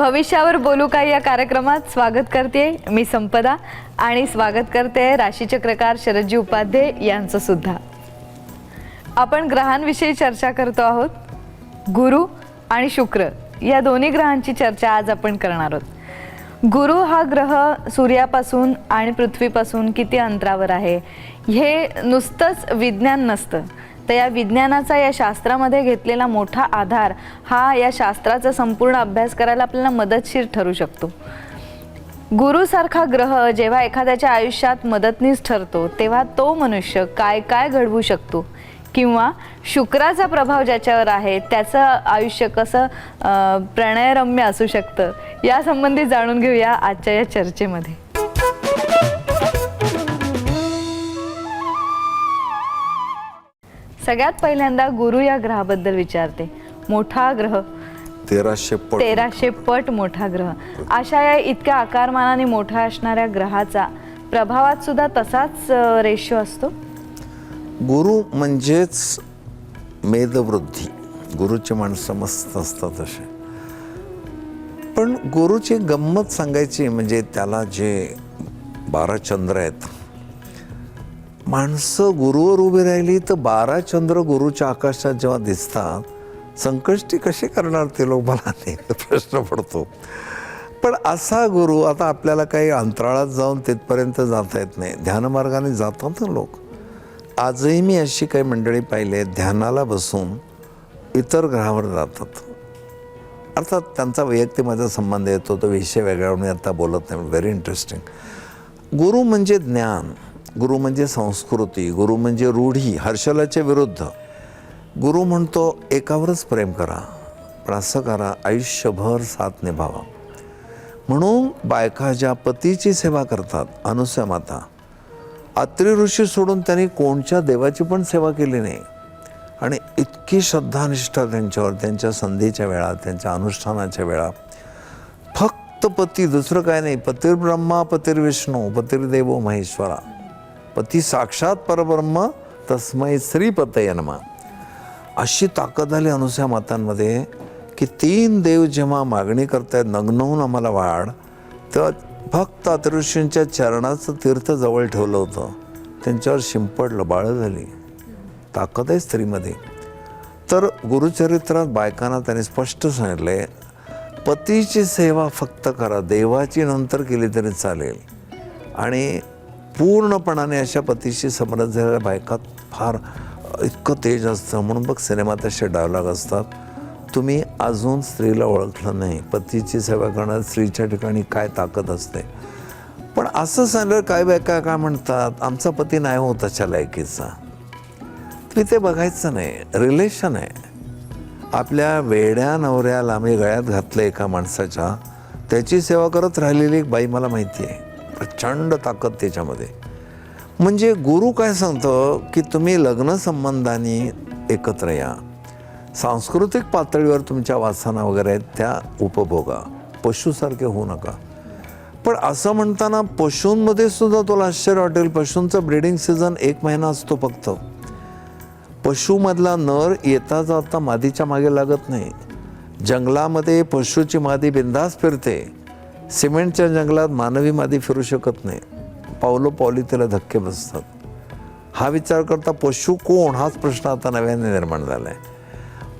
भविष्यावर बोलू का या कार्यक्रमात स्वागत करते मी संपदा आणि स्वागत करते राशीचक्रकार शरदजी उपाध्ये यांचं सुद्धा। आपण ग्रहांविषयी चर्चा करतो आहोत। गुरु आणि शुक्र या दोन्ही ग्रहांची चर्चा आज आपण करणार आहोत। गुरु हा ग्रह सूर्यापासून आणि पृथ्वीपासून किती अंतरावर आहे हे नुसतंच विज्ञान नसतं, तर या विज्ञानाचा या शास्त्रामध्ये घेतलेला मोठा आधार हा या शास्त्राचा संपूर्ण अभ्यास करायला आपल्याला मदतशीर ठरू शकतो। गुरुसारखा ग्रह जेव्हा एखाद्याच्या आयुष्यात मदतनीस ठरतो तेव्हा तो मनुष्य काय काय घडवू शकतो किंवा शुक्राचा प्रभाव ज्याच्यावर आहे त्याचं आयुष्य कसं प्रणयरम्य असू शकतं या संबंधी जाणून घेऊया आजच्या या चर्चेमध्ये। सगळ्यात पहिल्यांदा गुरु या ग्रहाबद्दल विचारते। मोठा ग्रह 1300 पट मोठा ग्रह, अशा या इतक्या आकारमानाने मोठा असणाऱ्या ग्रहाचा प्रभावात सुद्धा तसाच रेशो असतो। गुरु म्हणजेच मेदवृद्धी, गुरुचे माणसं मस्त असतात असे। पण गुरुची गंमत सांगायची म्हणजे त्याला जे 12 चंद्र आहेत, माणसं गुरुवर उभी राहिली तर 12 चंद्र गुरुच्या आकाशात जेव्हा दिसतात संकष्टी कशी करणार ते लोक, मला नेहमी प्रश्न पडतो। पण असा गुरु आता आपल्याला काही अंतराळात जाऊन तिथपर्यंत जाता येत नाही, ध्यानमार्गाने जातात ना लोक। आजही मी अशी काही मंडळी पाहिले ध्यानाला बसून इतर ग्रहावर जातात। अर्थात त्यांचा वैयक्तिक माझा संबंध येतो, तो विषय वेगळा मी आता बोलत नाही। Very interesting. गुरु म्हणजे ज्ञान, गुरु म्हणजे संस्कृती, गुरु म्हणजे रूढी, हर्षलाच्या विरुद्ध। गुरु म्हणतो एकावरच प्रेम करा, पण असं करा आयुष्यभर साथ निभावा। म्हणून बायका ज्या पतीची सेवा करतात, अनुसूया माता, अत्री ऋषी सोडून त्यांनी कोणत्या देवाची पण सेवा केली नाही आणि इतकी श्रद्धानिष्ठा त्यांच्यावर, त्यांच्या संधीच्या वेळा, त्यांच्या अनुष्ठानाच्या वेळा। फक्त पती, दुसरं काय नाही। पतिर्ब्रह्मा पतिर्विष्णू पतिर्देवो महेश्वरा, पती साक्षात परब्रह्म तस्मै श्रीपतये नमः। अशी ताकद आली अनुसूया मातांमध्ये की 3 देव जेव्हा मागणी करतायत नग्न होऊन आम्हाला वाढ, तर फक्त अत्रिऋषींच्या चरणाचं तीर्थ जवळ ठेवलं होतं, त्यांच्यावर शिंपडलं, बाळं झाली। ताकद आहे स्त्रीमध्ये। तर गुरुचरित्रात बायकांना त्यांनी स्पष्ट सांगितले, पतीची सेवा फक्त करा, देवाची नंतर केली तरी चालेल। आणि पूर्णपणाने अशा पतीशी समरस झालेल्या बायकात फार इतकं तेज असतं। म्हणून बघ सिनेमात असे डायलॉग असतात, तुम्ही अजून स्त्रीला ओळखलं नाही, पतीची सेवा करण्यात स्त्रीच्या ठिकाणी काय ताकद असते। पण असं सांगितलं काय बायका काय म्हणतात, आमचा पती नाही होत अशा लायकीचा। तुम्ही ते बघायचं नाही, रिलेशन आहे। आपल्या वेड्या नवऱ्याला आम्ही गळ्यात घातलं एका माणसाच्या, त्याची सेवा करत राहिलेली एक बाई मला माहिती आहे, प्रचंड ताकद त्याच्यामध्ये। म्हणजे गुरु काय सांगतो की तुम्ही लग्न संबंधाने एकत्र या, सांस्कृतिक पातळीवर तुमच्या वासना वगैरे आहेत त्या उपभोगा, पशुसारखे होऊ नका। पण असं म्हणताना पशूंमध्ये सुद्धा तुला आश्चर्य वाटेल, पशूंचा ब्रीडिंग सीझन 1 महिना असतो फक्त। पशुमधला नर येता जाता मादीच्या मागे लागत नाही। जंगलामध्ये पशुची मादी बिंदास फिरते, सिमेंटच्या जंगलात मानवी मादी फिरू शकत नाही, पावलो पावली त्याला धक्के बसतात। हा विचार करता पशु कोण हाच प्रश्न आता नव्याने निर्माण झाला आहे।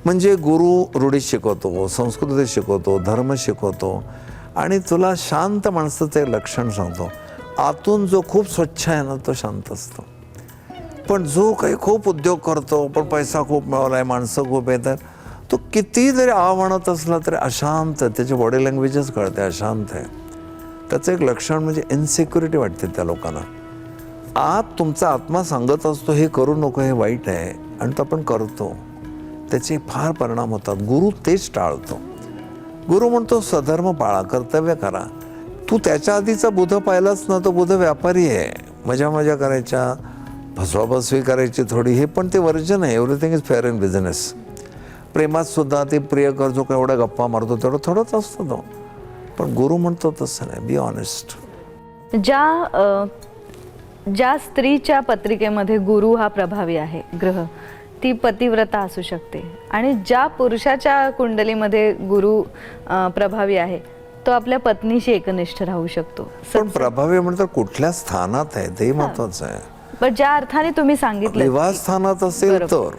म्हणजे गुरु रूढी शिकवतो, संस्कृती शिकवतो, धर्म शिकवतो आणि तुला शांत माणसाचं एक लक्षण सांगतो, आतून जो खूप स्वच्छ आहे ना तो शांत असतो। पण जो काही खूप उद्योग करतो, पण पैसा खूप मिळवला आहे, माणसं खूप येतात, तो किती जरी म्हणत असला तरी अशांत, त्याची बॉडी लँग्वेजच कळते अशांत आहे। त्याचं एक लक्षण म्हणजे इन्सिक्युरिटी वाटते त्या लोकांना। आत तुमचा आत्मा सांगत असतो हे करू नको, हे वाईट आहे, आणि तो आपण करतो, त्याचे फार परिणाम होतात। गुरु तेच टाळतो। गुरु म्हणतो स्वधर्म पाळा, कर्तव्य करा। तू त्याच्या आधीचा बुध पाहिलाच ना, तो बुध व्यापारी आहे, मजा मजा करायच्या, फसवाफसवी करायची थोडी, हे पण ते वर्जन आहे। Everything is fair in business. प्रेमात सुद्धा ते प्रिय करतो का एवढा गप्पा मारतो तेवढं थोडंच असतं तो। पण गुरु म्हणतो तसं नाही, बी ऑनेस्ट। ज्या स्त्रीच्या पत्रिकेमध्ये गुरु हा प्रभावी आहे ग्रह, ती पतिव्रता असू शकते, आणि ज्या पुरुषाच्या कुंडलीमध्ये गुरु प्रभावी आहे तो आपल्या पत्नीशी एकनिष्ठ राहू शकतो. पण प्रभावी म्हणतात कुठल्या स्थानात आहे ते महत्वाचं आहे. पण ज्या अर्थाने तुम्ही सांगितलं विवाह स्थानात असेल तर,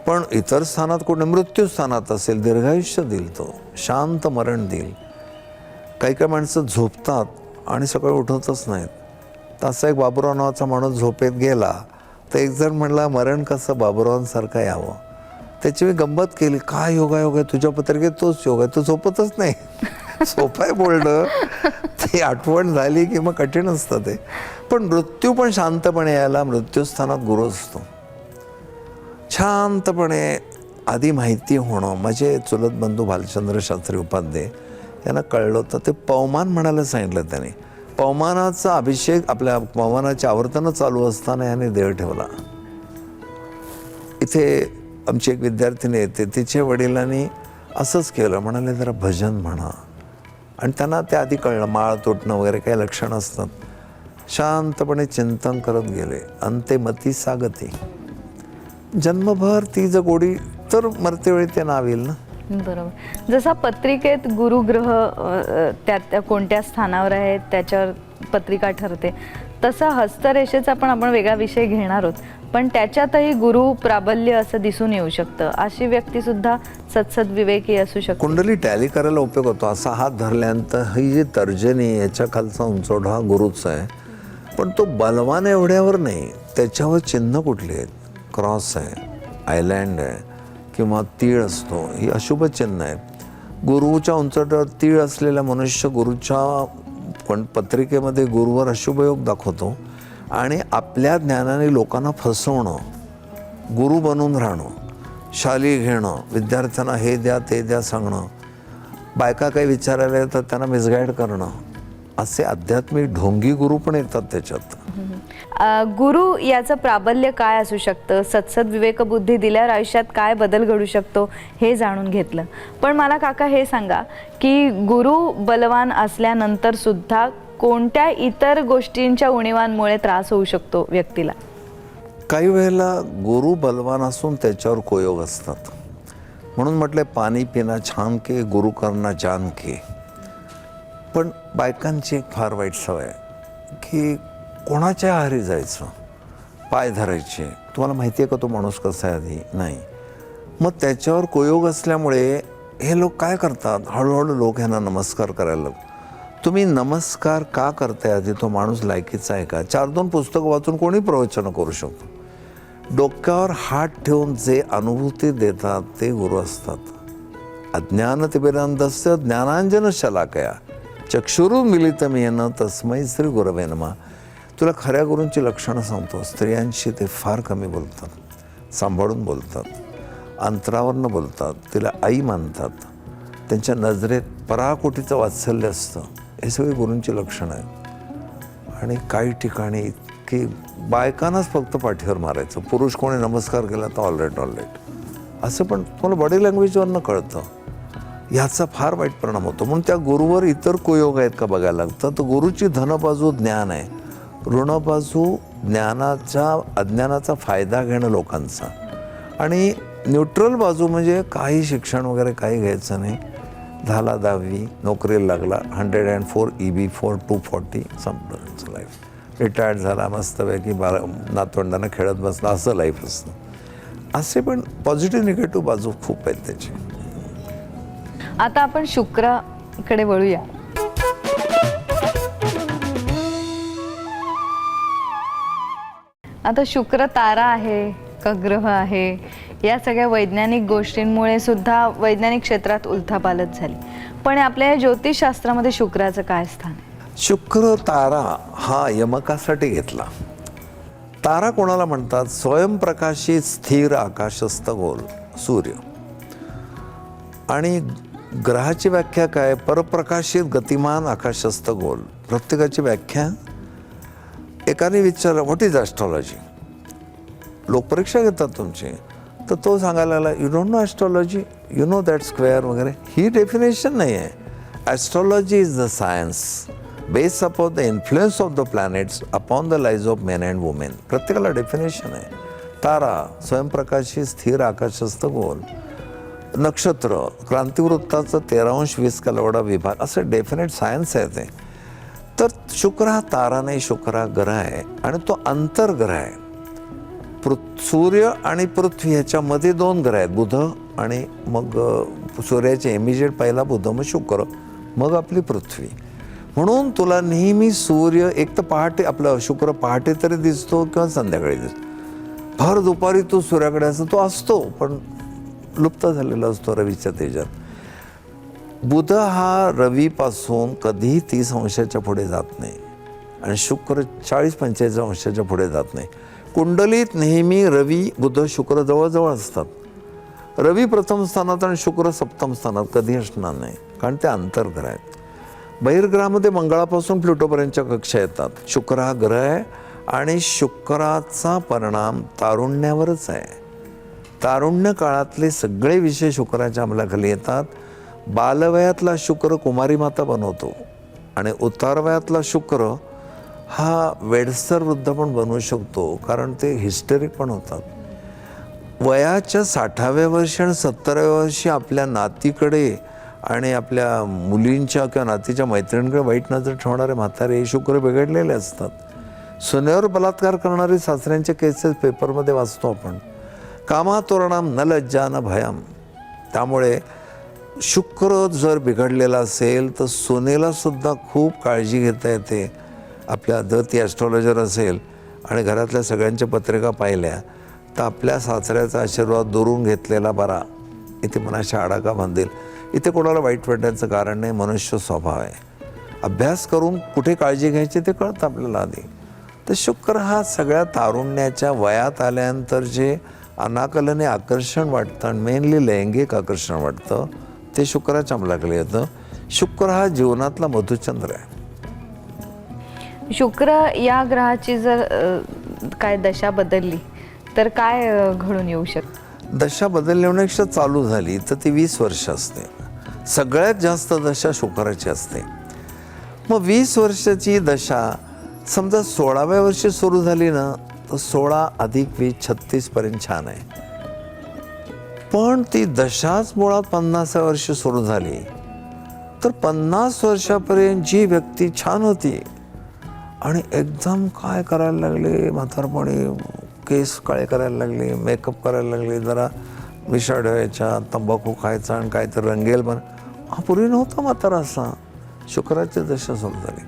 पण इतर स्थानात कोणी मृत्यू स्थानात असेल दीर्घायुष्य देईल, तो शांत मरण देईल. काही काही माणसं झोपतात आणि सकाळी उठतच नाहीत. तसा एक बाबुराव नावाचा माणूस झोपेत गेला तर एक जण म्हणला मरण कसं बाबुरावांसारखं यावं. त्याची मी गंमत केली, काय योगायोग आहे तुझ्या पत्रिकेत, तोच योग आहे, तो झोपतच नाही. झोपाय बोलणं ती आठवण झाली की मग कठीण असतं ते. पण मृत्यू पण शांतपणे यायला मृत्यूस्थानात गुरु असतो. शांतपणे आधी माहिती होणं. माझे चुलत बंधू भालचंद्र शास्त्री उपाध्ये यांना कळलं होतं, ते पवमान म्हणायला सांगितलं त्याने. पवमानाचा अभिषेक, आपल्या पवमानाची आवर्तनं चालू असताना याने देह ठेवला. इथे आमची एक विद्यार्थिनी येते, तिच्या वडिलांनी असंच केलं, म्हणाले जरा भजन म्हणा. आणि त्यांना ते आधी कळलं माळ तुटणं वगैरे काही लक्षणं असतात. शांतपणे चिंतन करत गेले. अंते मती सागती, जन्मभर ती जर गोडी तर मरतेवेळी ते नाव येईल ना. बरोबर. जसा पत्रिकेत गुरुग्रह त्या कोणत्या स्थानावर आहे त्याच्यावर पत्रिका ठरते, तसा हस्तरेषेचा पण आपण वेगळा विषय घेणार आहोत. पण त्याच्यातही गुरु प्राबल्य असं दिसून येऊ शकतं. अशी व्यक्ती सुद्धा सत्सद विवेकी असू शकते. कुंडली टॅली करायला उपयोग होतो. असा हात धरल्यानंतर ही जी तर्जनी याच्या खालचा उंचवडा हा गुरुचा आहे. पण तो बलवान एवढ्यावर नाही, त्याच्यावर चिन्ह कुठली आहेत, क्रॉस आहे, आयलँड आहे किंवा तीळ असतो, ही अशुभ चिन्ह आहेत. गुरुच्या उंचवट्यावर तीळ असलेला मनुष्य गुरुच्या पत्रिकेमध्ये गुरुवर अशुभ योग दाखवतो. आणि आपल्या ज्ञानाने लोकांना फसवणं, गुरु बनून राहणं, शाली घेणं, विद्यार्थ्यांना हे द्या ते द्या सांगणं, बायका काही विचारायला येतात त्यांना मिसगाईड करणं, असे आध्यात्मिक ढोंगी गुरु पण येतात त्याच्यात. गुरु याचं प्राबल्य काय असू शकतं, सत्सद विवेकबुद्धी दिल्यावर आयुष्यात काय बदल घडू शकतो हे जाणून घेतलं. पण मला काका हे सांगा की गुरु बलवान असल्यानंतर सुद्धा कोणत्या इतर गोष्टींच्या उणीवांमुळे त्रास होऊ शकतो व्यक्तीला? काही वेळेला गुरु बलवान असून त्याच्यावर कोयोग असतात. म्हणून म्हटलं पाणी पिना छान के गुरु करना जान के. पण बायकांची एक फार वाईट सवय आहे की कोणाच्या आहारी जायचं, पाय धरायचे. तुम्हाला माहिती आहे का तो माणूस कसा आहे आधी? नाही. मग त्याच्यावर कोयोग असल्यामुळे हे लोक काय करतात, हळूहळू लोक ह्यांना नमस्कार करायला लागतात. तुम्ही नमस्कार का करताय, आधी तो माणूस लायकीचा आहे का? 4-2 पुस्तकं वाचून कोणी प्रवचनं करू शकतो. डोक्यावर हात ठेवून जे अनुभूती देतात ते गुरु असतात. अज्ञानतिमिरांधस्य ज्ञानांजन शलाकया चक्षुरुन्मीलितं येन तस्मै श्री गुरवे नमः. तुला खऱ्या गुरूंची लक्षणं सांगतो. स्त्रियांशी ते फार कमी बोलतात, सांभाळून बोलतात, अंतरावरनं बोलतात, तिला आई मानतात, त्यांच्या नजरेत पराकोटीचं वात्सल्य असतं. हे सगळी गुरूंची लक्षणं आहेत. आणि काही ठिकाणी इतकी बायकांनाच फक्त पाठीवर मारायचं, पुरुष कोणी नमस्कार केला तर ऑलराईट असं. पण तुम्हाला बॉडी लँग्वेजवरनं कळतं. ह्याचा फार वाईट परिणाम होतो. म्हणून त्या गुरुवर इतर कुयोग आहेत का बघायला लागतं. तर गुरुची धनबाजू ज्ञान आहे, ऋणबाजू ज्ञानाच्या अज्ञानाचा फायदा घेणं लोकांचा. आणि न्यूट्रल बाजू म्हणजे काही शिक्षण वगैरे काही घ्यायचं नाही. झाला 10वी, नोकरीला लागला, 104 EB4 240, संपलं त्यांचं लाईफ. रिटायर्ड झाला, मस्तपैकी नातवंडांना खेळत बसला, असं लाईफ असतं. असे पण पॉझिटिव्ह निगेटिव्ह बाजू खूप आहेत त्याची. आता आपण शुक्राकडे वळूया. आता शुक्र तारा आहे का ग्रह आहे, या सगळ्या वैज्ञानिक गोष्टींमुळे सुद्धा वैज्ञानिक क्षेत्रात उलथापालथ झाली. पण आपल्या या ज्योतिषशास्त्रामध्ये शुक्राचं काय स्थान आहे? शुक्र तारा हा यमकासाठी घेतला. तारा कोणाला म्हणतात? स्वयंप्रकाशित स्थिर आकाशस्थ गोल सूर्य. आणि ग्रहाची व्याख्या काय? परप्रकाशित गतिमान आकाशस्थ गोल. प्रत्येकाची व्याख्या. एकाने विचारलं व्हॉट इज ॲस्ट्रॉलॉजी, लोक परीक्षा घेतात तुमची, तर तो सांगायला लागला you don't know astrology, you know that square वगैरे. ही डेफिनेशन नाही आहे. Astrology is the science based upon the influence of the planets upon the lives of men and women. प्रत्येकाला डेफिनेशन आहे. तारा स्वयंप्रकाशित स्थिर आकाशस्थ गोल. नक्षत्र, क्रांतिवृत्ताचं 13° कलवडा विभाग, असं डेफिनेट सायन्स आहे ते. तर शुक्र हा तारा नाही, शुक्र हा ग्रह आहे आणि तो अंतर्ग्रह आहे. सूर्य आणि पृथ्वी ह्याच्यामध्ये 2 ग्रह आहेत, बुध आणि मग सूर्याचे इमिजिएट पहिला बुध, मग शुक्र, मग आपली पृथ्वी. म्हणून तुला नेहमी सूर्य एक तर पहाटे, आपला शुक्र पहाटे तरी दिसतो किंवा संध्याकाळी दिसतो. भर दुपारी तो सूर्याकडे असतो, तो असतो पण लुप्त झालेला असतो रवीच्या तेजात. बुध हा रवीपासून कधीही 30° पुढे जात नाही आणि शुक्र 40-45° पुढे जात नाही. कुंडलीत नेहमी रवी, बुध, शुक्र जवळजवळ असतात. रवी प्रथम स्थानात आणि शुक्र सप्तम स्थानात कधी असणार नाही, कारण ते अंतर्ग्रह आहेत. बहिर्ग्रहामध्ये मंगळापासून प्लुटोपर्यंतच्या कक्षा येतात. शुक्र हा ग्रह आहे आणि शुक्राचा परिणाम तारुण्यावरच आहे. तारुण्य काळातले सगळे विषय शुक्राच्या अंमलाखाली येतात. बालवयातला शुक्र कुमारी माता बनवतो आणि उतारवयातला शुक्र हा वेडसर वृद्ध पण बनवू शकतो, कारण ते हिस्टेरिक पण होतात. वयाच्या 60व्या वर्षी आणि 70व्या वर्षी आपल्या नातीकडे आणि आपल्या मुलींच्या किंवा नातीच्या मैत्रिणींकडे वाईट नजर ठेवणारे म्हातारे हे शुक्र बिघडलेले असतात. सुनेवर बलात्कार करणारे सासऱ्यांचे केसेस पेपरमध्ये वाचतो आपण. कामातोरणाम न लज्जा न भयम. त्यामुळे शुक्र जर बिघडलेला असेल तर सुनेला सुद्धा खूप काळजी घेता येते. आपल्या जर ती ॲस्ट्रॉलॉजर असेल आणि घरातल्या सगळ्यांच्या पत्रिका पाहिल्या तर आपल्या सासऱ्याचा आशीर्वाद दुरून घेतलेला बरा. इथे मनाशी आडाका बांधेल. इथे कोणाला वाईट वाटण्याचं कारण नाही, मनुष्य स्वभाव आहे. अभ्यास करून कुठे काळजी घ्यायची ते कळतं आपल्याला आधी. तर शुक्र हा सगळ्या तारुण्याच्या वयात आल्यानंतर जे अनाकलने आकर्षण वाटतं आणि मेनली लैंगिक आकर्षण वाटतं ते शुक्राच्या अंमलाखाली येतं. शुक्र हा जीवनातला मधुचंद्र आहे. शुक्र या ग्रहाची जर काय दशा बदलली तर काय घडून येऊ शकतं? दशा बदलण्यापेक्षा चालू झाली तर ती 20 वर्ष असते. सगळ्यात जास्त दशा शुक्राची असते. मग 20 वर्षाची दशा समजा 16व्या वर्षी सुरू झाली ना तर 16 + 20 36पर्यंत छान आहे. पण ती दशाच मुळात 50व्या वर्षी सुरू झाली तर 50 वर्षापर्यंत जी व्यक्ती छान होती आणि एकदम काय करायला लागले, म्हातारपणी केस काळे करायला लागले, मेकअप करायला लागले, जरा विषाड व्हायच्या, तंबाखू खायचा आणि काहीतरी रंगेल पण हा पूर्वी नव्हता म्हातारा असा. शुक्राची दशा सुरू झाली.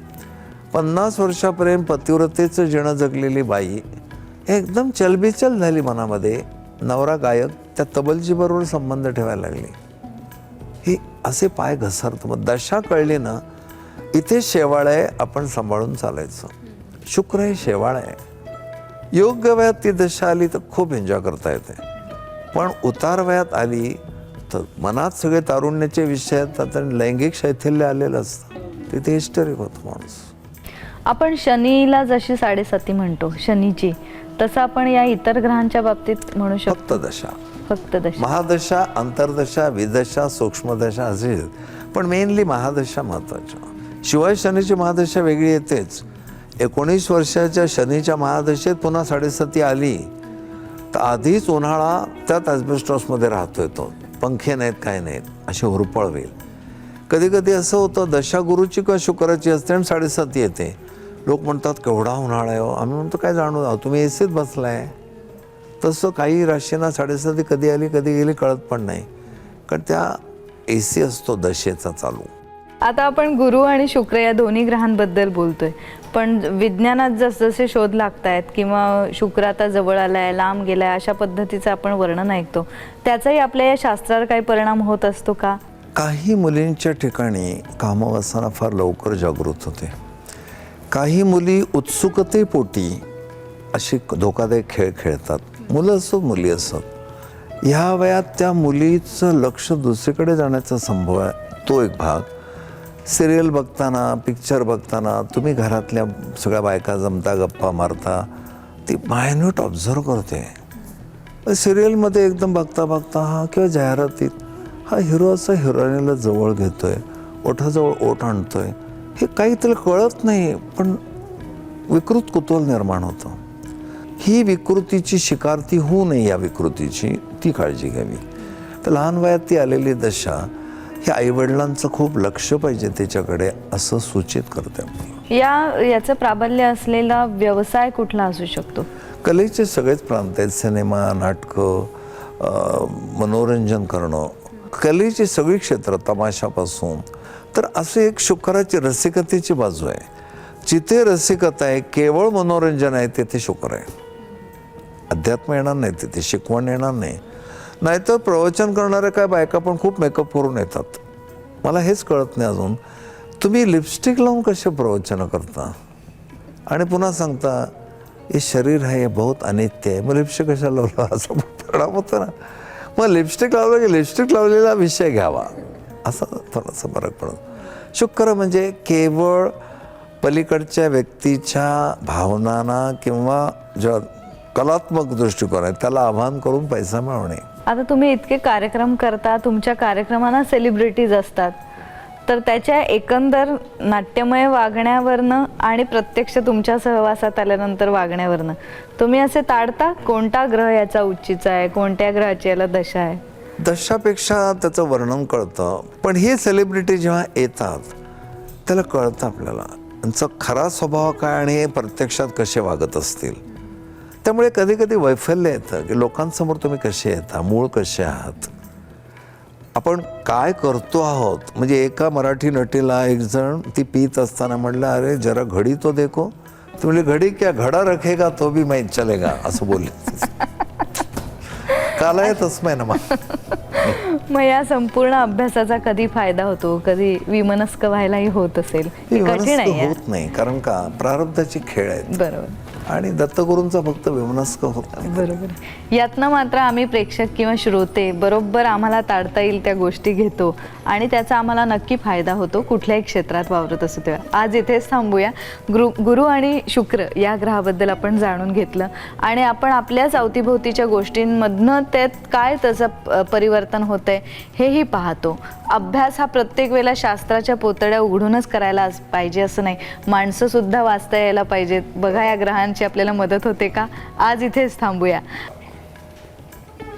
50 वर्षापर्यंत पतिव्रतेचं जीणं जगलेली बाई एकदम चलबिचल झाली मनामध्ये. नवरा गायक, त्या तबलजीबरोबर संबंध ठेवायला लागली. हे असे पाय घसरतं. मग दशा कळली ना, इथे शेवाळ आहे, आपण सांभाळून चालायचं. शुक्र हे शेवाळ आहे. योग्य वयात ती दशा आली तर खूप एन्जॉय करता येते. पण उतार वयात आली तर मनात सगळे तारुण्याचे विषय येतात आणि लैंगिक शैथिल्य आलेलं असतं. तिथे हिस्टेरिक होतं माणूस. आपण शनीला जशी 7.5 म्हणतो शनीची, तसं आपण या इतर ग्रहांच्या बाबतीत म्हणू शकतो? फक्त दशा. महादशा, अंतर्दशा, विदशा, सूक्ष्मदशा असे, पण मेनली महादशा महत्त्वाच्या. शिवाय शनीची महादशा वेगळी येतेच. 19 वर्षाच्या शनीच्या महादशेत पुन्हा 7.5 आली तर आधीच उन्हाळा त्यात ॲस्बेस्टॉसमध्ये राहतोय तो. पंखे नाहीत, काय नाहीत, असे हुरपळ होईल. कधी कधी असं होतं दशा गुरुची किंवा शुक्राची असते आणि 7.5 येते. लोक म्हणतात केवढा उन्हाळा आहे हो. आम्ही म्हणतो काय जाणू आहो, तुम्ही एसीत बसलाय. तसं काही राशींना 7.5 कधी आली कधी गेली कळत पण नाही, कारण त्या एसी असतो दशेचा चालू. आता आपण गुरु आणि शुक्र या दोन्ही ग्रहांबद्दल बोलतोय, पण विज्ञानात जसजसे शोध लागत आहेत किंवा शुक्र आता जवळ आलाय, लांब गेलाय, अशा पद्धतीचं आपण वर्णन ऐकतो, त्याचाही आपल्या या शास्त्रावर काही परिणाम होत असतो का? काही मुलींच्या ठिकाणी कामवासना फार लवकर जागृत होते. काही मुली उत्सुकतेपोटी अशी धोकादायक खेळ खेळतात. मुलं असोत मुली असोत. ह्या वयात त्या मुलीचं लक्ष दुसरीकडे जाण्याचा संभव आहे. तो एक भाग. सिरियल बघताना, पिक्चर बघताना तुम्ही घरातल्या सगळ्या बायका जमता, गप्पा मारता, ती मायन्यूट ऑब्झर्व करते. सिरियलमध्ये एकदम बघता बघता हा किंवा जाहिरातीत हा हिरो असं हिरोईनला जवळ घेतोय, ओठाजवळ ओठ आणतोय, हे काहीतरी कळत नाही, पण विकृत कुतूहल निर्माण होतं. ही विकृतीची शिकार ती होऊ नये, या विकृतीची ती काळजी घ्यावी. तर लहान वयात ती आलेली दशा ही आईवडिलांचं खूप लक्ष पाहिजे त्याच्याकडे असं सूचित करते आपल्याला. याचं प्राबल्य असलेला व्यवसाय कुठला असू शकतो? कलेचे सगळेच प्रांत आहेत. सिनेमा, नाटकं, मनोरंजन करणं, कलेची सगळी क्षेत्र, तमाशापासून. तर असे एक शुक्राची रसिकतेची बाजू आहे. जिथे रसिकता आहे, केवळ मनोरंजन आहे, तेथे शुक्र आहे. अध्यात्म येणार नाही, तिथे शिकवण येणार नाही. नाहीतर प्रवचन करणाऱ्या काय बायका पण खूप मेकअप करून येतात. मला हेच कळत नाही अजून, तुम्ही लिपस्टिक लावून कसे प्रवचनं करता आणि पुन्हा सांगता हे शरीर आहे, हे बहुत अनित्य आहे, मग लिपस्टिक कशाला लावलं, असं परिणाम होतं ना. मग लिपस्टिक लावलं की लिपस्टिक लावलेला विषय घ्यावा, असा थोडासा फरक पडतो. शुक्र म्हणजे केवळ पलीकडच्या व्यक्तीच्या भावनांना किंवा ज्या कलात्मक दृष्टिकोन आहे त्याला आव्हान करून पैसा मिळवणे. आता तुम्ही इतके कार्यक्रम करता, तुमच्या कार्यक्रमांना सेलिब्रिटीज असतात, तर त्याच्या एकंदर नाट्यमय वागण्यावरनं आणि प्रत्यक्ष तुमच्या सहवासात आल्यानंतर वागण्यावरनं तुम्ही असे ताडता कोणता ग्रह याचा उच्चीचा आहे, कोणत्या ग्रहाची याला दशा आहे? दशापेक्षा त्याचं वर्णन कळतं, पण हे सेलिब्रिटी जेव्हा येतात त्याला कळतं आपल्याला त्यांचा खरा स्वभाव काय आणि हे प्रत्यक्षात कसे वागत असतील. त्यामुळे कधी कधी वैफल्य येतं की लोकांसमोर तुम्ही कसे येता, मूळ कसे आहात, आपण काय करतो आहोत. म्हणजे एका मराठी नटीला एक जण ती पीत असताना म्हटलं, अरे जरा घडी तो देखो. ती म्हणली, घडी क्या घडा रखेगा तो भी मैं चलेगा, असं बोलले. काला आहे तस्मै ना. मग या संपूर्ण अभ्यासाचा कधी फायदा होतो, कधी विमनस्क व्हायलाही होत असेल? कठीण आहे. होत नाही, कारण का प्रारब्धाची खेळ आहेत. बरोबर. आणि दत्तगुरूंचा फक्त विमनस्क होत नाही. बरोबर. यातनं मात्र आम्ही प्रेक्षक किंवा श्रोते बरोबर आम्हाला ताडता येईल त्या गोष्टी घेतो आणि त्याचा आम्हाला नक्की फायदा होतो कुठल्याही क्षेत्रात वावरत असू तेव्हा. आज इथेच थांबूया. गुरु आणि शुक्र या ग्रहाबद्दल आपण जाणून घेतलं आणि आपण आपल्याच अवतीभोवतीच्या गोष्टींमधनं त्यात काय त्याचं परिवर्तन होतंय हेही पाहतो. अभ्यास हा प्रत्येक वेळेला शास्त्राच्या पोतड्या उघडूनच करायला पाहिजे असं नाही, माणसं सुद्धा वाचता यायला पाहिजेत. बघा या ग्रहांची आपल्याला मदत होते का. आज इथेच थांबूया.